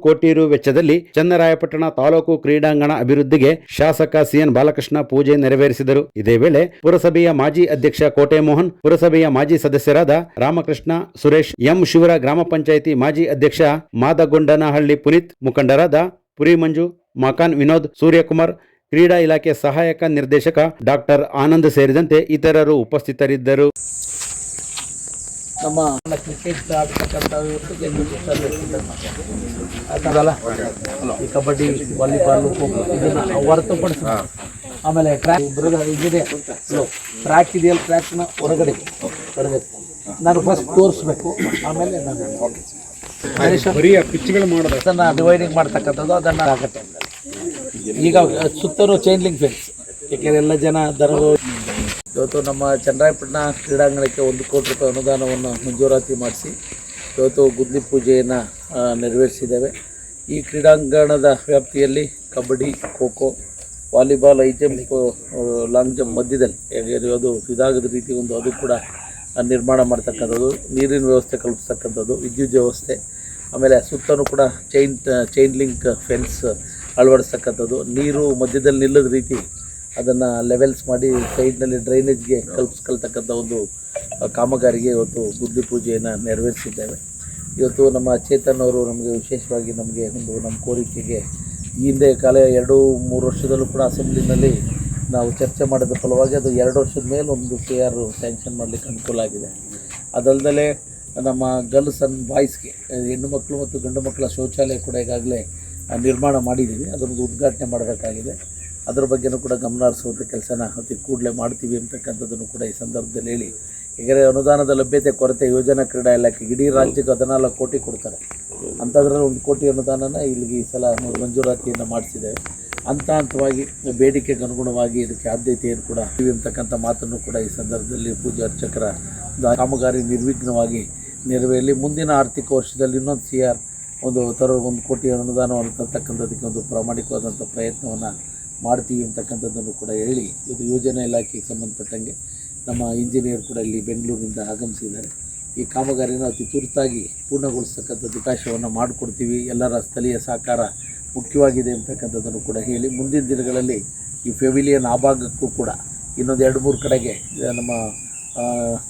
ಕೋಟಿ ರು ವೆಚ್ಚದಲ್ಲಿ ಚನ್ನರಾಯಪಟ್ಟಣ ತಾಲೂಕು ಕ್ರೀಡಾಂಗಣ ಅಭಿವೃದ್ಧಿಗೆ ಶಾಸಕ ಸಿಎನ್ ಬಾಲಕೃಷ್ಣ ಪೂಜೆ ನೆರವೇರಿಸಿದರು. ಇದೇ ವೇಳೆ ಪುರಸಭೆಯ ಮಾಜಿ ಅಧ್ಯಕ್ಷ ಕೋಟೆ ಮೋಹನ್, ಪುರಸಭೆಯ ಮಾಜಿ ಸದಸ್ಯರಾದ ರಾಮಕೃಷ್ಣ, ಸುರೇಶ್, ಎಂ ಶಿವರ, ಗ್ರಾಮ ಪಂಚಾಯಿತಿ ಮಾಜಿ ಅಧ್ಯಕ್ಷ ಮಾದಗೊಂಡನಹಳ್ಳಿ ಪುನೀತ್, ಮುಖಂಡರಾದ ಪುರಿ ಮಂಜು, ಮಕಾನ್ ವಿನೋದ್, ಸೂರ್ಯಕುಮಾರ್, ಕ್ರೀಡಾ ಇಲಾಖೆ ಸಹಾಯಕ ನಿರ್ದೇಶಕ ಡಾಕ್ಟರ್ ಆನಂದ್ ಸೇರಿದಂತೆ ಇತರರು ಉಪಸ್ಥಿತರಿದ್ದರು. ನಮ್ಮ ಕ್ರಿಕೆಟ್ ಆಡ್ತಕ್ಕಂಥ ಈ ಕಬಡ್ಡಿ, ವಾಲಿಬಾಲ್, ಖೋಖೋ ಇದನ್ನು ಹೊರತುಪಡಿಸಿ ಆಮೇಲೆ ಟ್ರ್ಯಾಕ್ ಇದೆಯಲ್ಲ, ಟ್ರ್ಯಾಕ್ನ ಹೊರಗಡೆ ತರಬೇಕು. ನಾನು ಫಸ್ಟ್ ತೋರಿಸ್ಬೇಕು, ಆಮೇಲೆ ನಾನು ಪಿಚ್ಗಳು ಮಾಡೋದು ಅದನ್ನು ಡಿವೈಡಿಂಗ್ ಮಾಡ್ತಕ್ಕಂಥದ್ದು ಅದನ್ನು ಆಗುತ್ತೆ. ಈಗ ಸುತ್ತಲೂ ಚೈನ್ ಲಿಂಕ್ ಫೆನ್ಸ್, ಏಕೆಂದರೆ ಎಲ್ಲ ಜನ ದರಗಳು. ಇವತ್ತು ನಮ್ಮ ಚನ್ನರಾಯಪಟ್ಟಣ ಕ್ರೀಡಾಂಗಣಕ್ಕೆ 1 ಕೋಟಿ ರೂಪಾಯಿ ಅನುದಾನವನ್ನು ಮಂಜೂರಾತಿ ಮಾಡಿಸಿ ಇವತ್ತು ಗುದ್ಲಿ ಪೂಜೆಯನ್ನು ನೆರವೇರಿಸಿದ್ದೇವೆ. ಈ ಕ್ರೀಡಾಂಗಣದ ವ್ಯಾಪ್ತಿಯಲ್ಲಿ kabaddi, kho kho, volleyball, high jump, long jump ಮಧ್ಯದಲ್ಲಿ ಅದು ಇದಾಗದ ರೀತಿ ಒಂದು ಅದು ಕೂಡ ನಿರ್ಮಾಣ ಮಾಡ್ತಕ್ಕಂಥದ್ದು, ನೀರಿನ ವ್ಯವಸ್ಥೆ ಕಲ್ಪಿಸ್ತಕ್ಕಂಥದ್ದು, ವಿದ್ಯುತ್ ವ್ಯವಸ್ಥೆ, ಆಮೇಲೆ ಸುತ್ತಲೂ ಕೂಡ ಚೈನ್ ಲಿಂಕ್ ಫೆನ್ಸ್ ಅಳವಡಿಸ್ತಕ್ಕಂಥದ್ದು, ನೀರು ಮಧ್ಯದಲ್ಲಿ ನಿಲ್ಲದ ರೀತಿ ಅದನ್ನು ಲೆವೆಲ್ಸ್ ಮಾಡಿ ಸೈಡ್ನಲ್ಲಿ ಡ್ರೈನೇಜ್ಗೆ ಕಲ್ಪಿಸ್ಕೊಳ್ತಕ್ಕಂಥ ಒಂದು ಕಾಮಗಾರಿಗೆ ಇವತ್ತು ಗುದ್ಲಿ ಪೂಜೆಯನ್ನು ನೆರವೇರಿಸಿದ್ದೇವೆ. ಇವತ್ತು ನಮ್ಮ ಚೇತನ್ ಅವರು ನಮಗೆ ವಿಶೇಷವಾಗಿ ನಮ್ಮ ಕೋರಿಕೆಗೆ ಈ ಹಿಂದೆ 2-3 ವರ್ಷದಲ್ಲೂ ಕೂಡ ಅಸೆಂಬ್ಲಿನಲ್ಲಿ ನಾವು ಚರ್ಚೆ ಮಾಡಿದ ಫಲವಾಗಿ ಅದು 2 ವರ್ಷದ ಮೇಲೆ ಒಂದು CR ಸ್ಯಾಂಕ್ಷನ್ ಮಾಡಲಿಕ್ಕೆ ಅನುಕೂಲ ಆಗಿದೆ. ಅದಲ್ಲದೆ ನಮ್ಮ ಗರ್ಲ್ಸ್ ಆ್ಯಂಡ್ ಬಾಯ್ಸ್ಗೆ ಹೆಣ್ಣು ಮಕ್ಕಳು ಮತ್ತು ಗಂಡು ಮಕ್ಕಳ ಶೌಚಾಲಯ ಕೂಡ ಈಗಾಗಲೇ ನಿರ್ಮಾಣ ಮಾಡಿದ್ದೀವಿ. ಅದನ್ನು ಉದ್ಘಾಟನೆ ಮಾಡಬೇಕಾಗಿದೆ. ಅದರ ಬಗ್ಗೆನೂ ಕೂಡ ಗಮನ ಹರಿಸುವಂಥ ಕೆಲಸನ ಅತಿ ಕೂಡಲೇ ಮಾಡ್ತೀವಿ ಅಂತಕ್ಕಂಥದ್ದನ್ನು ಕೂಡ ಈ ಸಂದರ್ಭದಲ್ಲಿ ಹೇಳಿ, ಈಗಾಗಲೇ ಅನುದಾನದ ಲಭ್ಯತೆ ಕೊರತೆ ಯೋಜನಾ ಕ್ರೀಡಾ ಇಲಾಖೆಗೆ ಇಡೀ ರಾಜ್ಯಕ್ಕೆ 14 ಕೋಟಿ ಕೊಡ್ತಾರೆ. ಅಂಥದ್ರಲ್ಲಿ 1 ಕೋಟಿ ಅನುದಾನನ ಇಲ್ಲಿಗೆ ಈ ಸಲ ಮಂಜೂರಾತಿಯನ್ನು ಮಾಡಿಸಿದ್ದೇವೆ. ಹಂತವಾಗಿ ಬೇಡಿಕೆಗೆ ಅನುಗುಣವಾಗಿ ಇದಕ್ಕೆ ಆದ್ಯತೆಯನ್ನು ಕೂಡ ಅಂತಕ್ಕಂಥ ಮಾತನ್ನು ಕೂಡ ಈ ಸಂದರ್ಭದಲ್ಲಿ ಪೂಜೆ ಅರ್ಚಕರ ಕಾಮಗಾರಿ ನಿರ್ವಿಘ್ನವಾಗಿ ನೆರವೇರಲಿ. ಮುಂದಿನ ಆರ್ಥಿಕ ವರ್ಷದಲ್ಲಿ ಇನ್ನೊಂದು CR 1 ಕೋಟಿ ಅನುದಾನವನ್ನು ತರ್ತಕ್ಕಂಥದ್ದಕ್ಕೆ ಒಂದು ಪ್ರಾಮಾಣಿಕವಾದಂಥ ಪ್ರಯತ್ನವನ್ನು ಮಾಡ್ತೀವಿ ಅಂತಕ್ಕಂಥದ್ದನ್ನು ಕೂಡ ಹೇಳಿ, ಇದು ಯೋಜನಾ ಇಲಾಖೆಗೆ ಸಂಬಂಧಪಟ್ಟಂಗೆ ನಮ್ಮ ಇಂಜಿನಿಯರ್ ಕೂಡ ಇಲ್ಲಿ ಬೆಂಗಳೂರಿನಿಂದ ಆಗಮಿಸಿದ್ದಾರೆ. ಈ ಕಾಮಗಾರಿನ ಅತಿ ತುರ್ತಾಗಿ ಪೂರ್ಣಗೊಳಿಸ್ತಕ್ಕಂಥ ಅವಕಾಶವನ್ನು ಮಾಡಿಕೊಡ್ತೀವಿ. ಎಲ್ಲರ ಸ್ಥಳೀಯ ಸಹಕಾರ ಮುಖ್ಯವಾಗಿದೆ ಅಂತಕ್ಕಂಥದ್ದನ್ನು ಕೂಡ ಹೇಳಿ, ಮುಂದಿನ ದಿನಗಳಲ್ಲಿ ಈ ಪೆವಿಲಿಯನ್ ಆ ಭಾಗಕ್ಕೂ ಕೂಡ ಇನ್ನೊಂದು 2-3 ಕಡೆಗೆ ನಮ್ಮ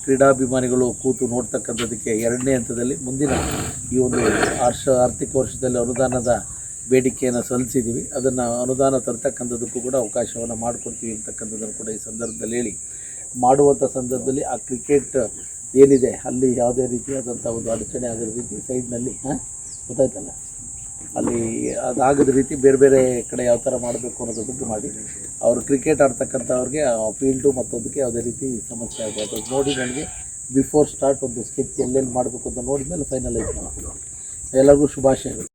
ಕ್ರೀಡಾಭಿಮಾನಿಗಳು ಕೂತು ನೋಡ್ತಕ್ಕಂಥದ್ದಕ್ಕೆ 2ನೇ ಹಂತದಲ್ಲಿ ಮುಂದಿನ ಈ ಒಂದು ಆರ್ಥಿಕ ವರ್ಷದಲ್ಲಿ ಅನುದಾನದ ಬೇಡಿಕೆಯನ್ನು ಸಲ್ಲಿಸಿದ್ದೀವಿ. ಅದನ್ನು ಅನುದಾನ ತರ್ತಕ್ಕಂಥದ್ದಕ್ಕೂ ಕೂಡ ಅವಕಾಶವನ್ನು ಮಾಡಿಕೊಡ್ತೀವಿ ಅಂತಕ್ಕಂಥದ್ದನ್ನು ಕೂಡ ಈ ಸಂದರ್ಭದಲ್ಲಿ ಹೇಳಿ, ಮಾಡುವಂಥ ಸಂದರ್ಭದಲ್ಲಿ ಆ ಕ್ರಿಕೆಟ್ ಏನಿದೆ ಅಲ್ಲಿ ಯಾವುದೇ ರೀತಿಯಾದಂಥ ಒಂದು ಅಡಚಣೆ ಆಗದ ರೀತಿ ಸೈಡ್ನಲ್ಲಿ ಗೊತ್ತಾಯ್ತಲ್ಲ, ಅಲ್ಲಿ ಅದಾಗದ ರೀತಿ ಬೇರೆ ಬೇರೆ ಕಡೆ ಯಾವ ಥರ ಮಾಡಬೇಕು ಅನ್ನೋದ್ರ ಬಗ್ಗೆ ಮಾಡಿ, ಅವರು ಕ್ರಿಕೆಟ್ ಆಡ್ತಕ್ಕಂಥವ್ರಿಗೆ ಫೀಲ್ಡು ಮತ್ತೊಂದಕ್ಕೆ ಯಾವುದೇ ರೀತಿ ಸಮಸ್ಯೆ ಆಗಬಾರ್ದು. ಅದು ನೋಡಿ ನನಗೆ ಬಿಫೋರ್ ಸ್ಟಾರ್ಟ್ ಒಂದು ಸ್ಕೆಚ್ ಎಲ್ಲೆಲ್ಲಿ ಮಾಡಬೇಕು ಅಂತ ನೋಡಿದ ಮೇಲೆ ಫೈನಲೈಸ್ ಮಾಡ್ತೀವಿ. ಎಲ್ಲರಿಗೂ ಶುಭಾಶಯಗಳು.